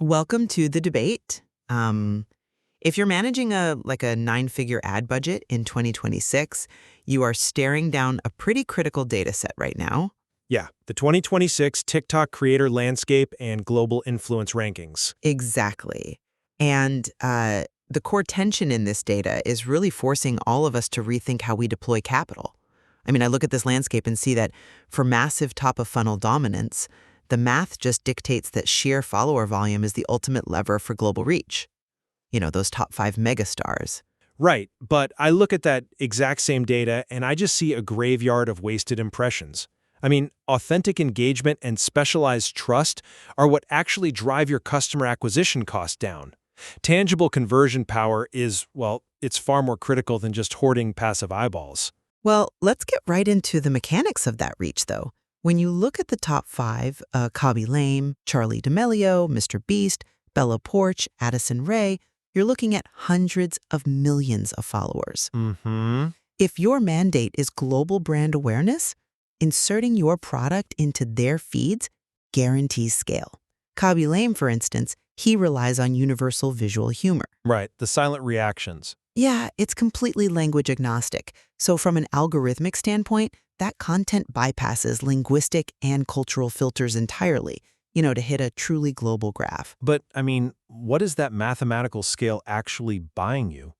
Welcome to the debate. If you're managing a nine-figure ad budget in 2026, you are staring down a pretty critical data set right now. Yeah, the 2026 TikTok creator landscape and global influence rankings. Exactly. And the core tension in this data is really forcing all of us to rethink how we deploy capital. I mean, I look at this landscape and see that for massive top-of-funnel dominance, the math just dictates that sheer follower volume is the ultimate lever for global reach. You know, those top 5 megastars. Right, but I look at that exact same data and I just see a graveyard of wasted impressions. I mean, authentic engagement and specialized trust are what actually drive your customer acquisition cost down. Tangible conversion power is, well, it's far more critical than just hoarding passive eyeballs. Well, let's get right into the mechanics of that reach, though. When you look at the top 5, Khaby Lame, Charlie D'Amelio, Mr. Beast, Bella Poarch, Addison Rae, you're looking at hundreds of millions of followers. Mm-hmm. If your mandate is global brand awareness, inserting your product into their feeds guarantees scale. Khaby Lame, for instance, he relies on universal visual humor. Right, the silent reactions. Yeah, it's completely language agnostic. So from an algorithmic standpoint, that content bypasses linguistic and cultural filters entirely, to hit a truly global graph. But, I mean, what is that mathematical scale actually buying you?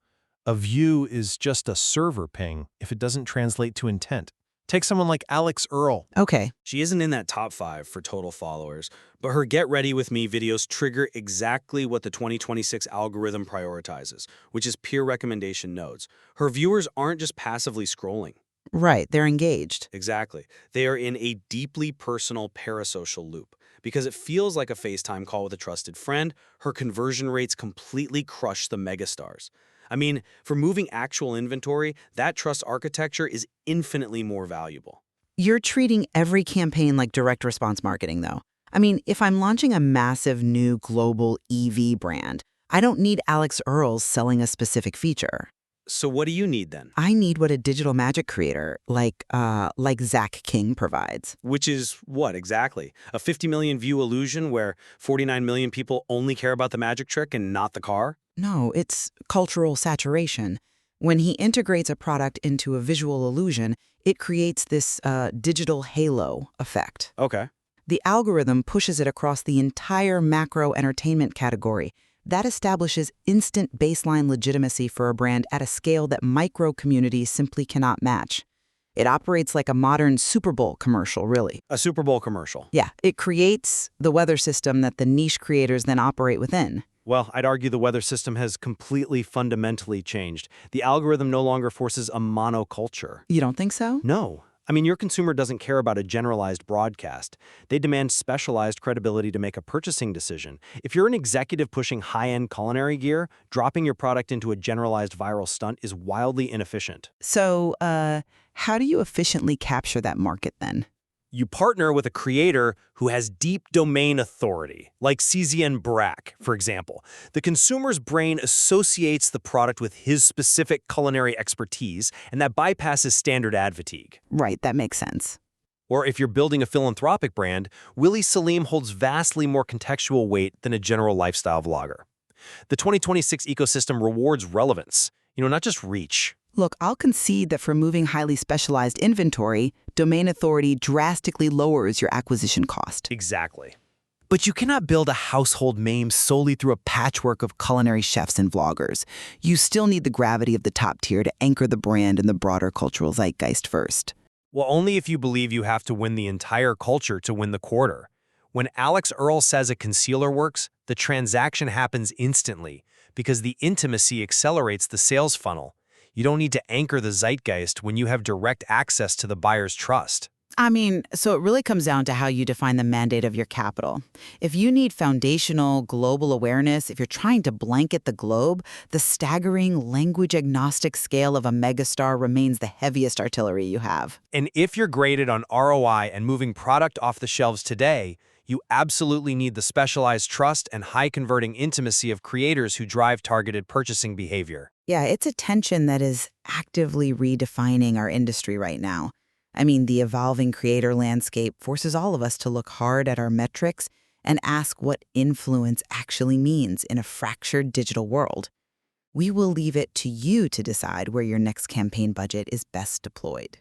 A view is just a server ping if it doesn't translate to intent. Take someone like Alex Earl. Okay, She isn't in that top 5 for total followers, but her Get Ready With Me videos trigger exactly what the 2026 algorithm prioritizes, which is peer recommendation nodes. Her viewers aren't just passively scrolling. right, they're engaged. Exactly. They are in a deeply personal parasocial loop. Because it feels like a FaceTime call with a trusted friend, her conversion rates completely crush the megastars. I mean, for moving actual inventory, that trust architecture is infinitely more valuable. You're treating every campaign like direct response marketing, though. I mean, if I'm launching a massive new global EV brand, I don't need Alex Earls selling a specific feature. So what do you need then? I need what a digital magic creator like Zach King provides. Which is what exactly? A 50 million view illusion where 49 million people only care about the magic trick and not the car? No, it's cultural saturation. When he integrates a product into a visual illusion, it creates this digital halo effect. Okay. The algorithm pushes it across the entire macro entertainment category. That establishes instant baseline legitimacy for a brand at a scale that micro communities simply cannot match. It operates like a modern Super Bowl commercial, really. A Super Bowl commercial. Yeah, it creates the weather system that the niche creators then operate within. Well, I'd argue the weather system has completely fundamentally changed. The algorithm no longer forces a monoculture. You don't think so? No. I mean, your consumer doesn't care about a generalized broadcast. They demand specialized credibility to make a purchasing decision. If you're an executive pushing high-end culinary gear, dropping your product into a generalized viral stunt is wildly inefficient. So, how do you efficiently capture that market then? You partner with a creator who has deep domain authority, like CZN Brack, for example. The consumer's brain associates the product with his specific culinary expertise, and that bypasses standard ad fatigue. Right, that makes sense. Or if you're building a philanthropic brand, Willie Salim holds vastly more contextual weight than a general lifestyle vlogger. The 2026 ecosystem rewards relevance, not just reach. Look, I'll concede that for moving highly specialized inventory, domain authority drastically lowers your acquisition cost. Exactly. But you cannot build a household name solely through a patchwork of culinary chefs and vloggers. You still need the gravity of the top tier to anchor the brand in the broader cultural zeitgeist first. Well, only if you believe you have to win the entire culture to win the quarter. When Alex Earl says a concealer works, the transaction happens instantly because the intimacy accelerates the sales funnel. You don't need to anchor the zeitgeist when you have direct access to the buyer's trust. I mean, so it really comes down to how you define the mandate of your capital. If you need foundational global awareness, if you're trying to blanket the globe, the staggering language-agnostic scale of a megastar remains the heaviest artillery you have. And if you're graded on ROI and moving product off the shelves today, you absolutely need the specialized trust and high-converting intimacy of creators who drive targeted purchasing behavior. Yeah, it's a tension that is actively redefining our industry right now. I mean, the evolving creator landscape forces all of us to look hard at our metrics and ask what influence actually means in a fractured digital world. We will leave it to you to decide where your next campaign budget is best deployed.